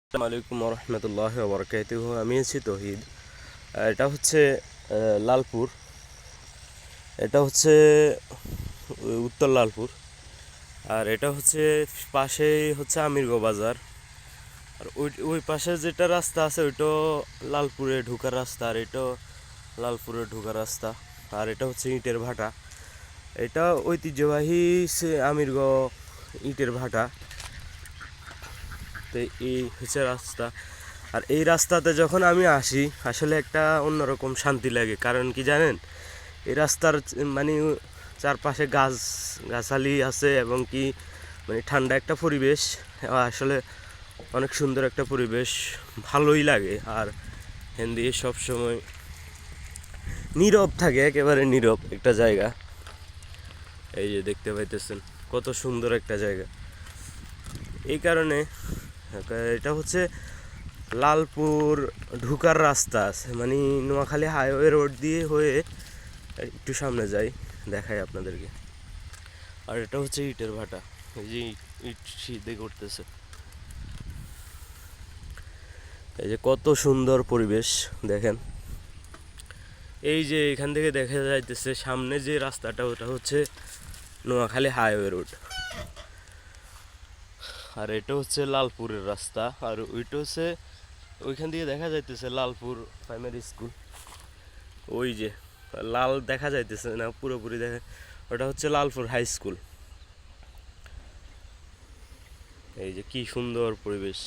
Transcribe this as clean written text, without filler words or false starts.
আসসালামু আলাইকুম রহমতুল্লাহি ওয়া বারাকাতুহু। আমি আছি তৌহিদ। এটা হচ্ছে লালপুর। এটা হচ্ছে উত্তর লালপুর। আর এটা হচ্ছে পাশেই হচ্ছে আমিরগো বাজার। আর ওই ওই পাশে যেটা রাস্তা আছে ওইটা লালপুরে ঢোকার রাস্তা, আর এটা লালপুরে ঢোকার রাস্তা। আর এটা হচ্ছে ইটের ভাটা। এটা ঐতিহ্যবাহী আমিরগো ইটের ভাটা। তো এই হচ্ছে রাস্তা। আর এই রাস্তাতে যখন আমি আসি আসলে একটা অন্যরকম শান্তি লাগে, কারণ কি জানেন, এই রাস্তার মানে চারপাশে গাছালি আছে এবং কি মানে ঠান্ডা একটা পরিবেশ। আসলে অনেক সুন্দর একটা পরিবেশ, ভালোই লাগে। আর হিন্দি সবসময় নীরব থাকে, একেবারে নীরব একটা জায়গা। এই যে দেখতে পাইতেছেন কত সুন্দর একটা জায়গা। এই কারণে এটা হচ্ছে লালপুর ঢুকার রাস্তা আছে, মানে নোয়াখালী হাইওয়ে রোড দিয়ে হয়ে একটু সামনে যাই, দেখাই আপনাদেরকে। আর এটা হচ্ছে ইটের ভাটা। এই যে ইট সিদ্ধে করতেছে। এই যে কত সুন্দর পরিবেশ দেখেন। এই যে এখান থেকে দেখা যাইতেছে সামনে যে রাস্তাটা, ওটা হচ্ছে নোয়াখালী হাইওয়ে রোড। আর এটা হচ্ছে লালপুরের রাস্তা। আর ওইটা হচ্ছে ওইখান দিয়ে দেখা যাইতেছে লালপুর প্রাইমারি স্কুল। ওই যে লাল দেখা যাইতেছে না পুরোপুরি, দেখা ওটা হচ্ছে লালপুর হাই স্কুল। এই যে কি সুন্দর পরিবেশ।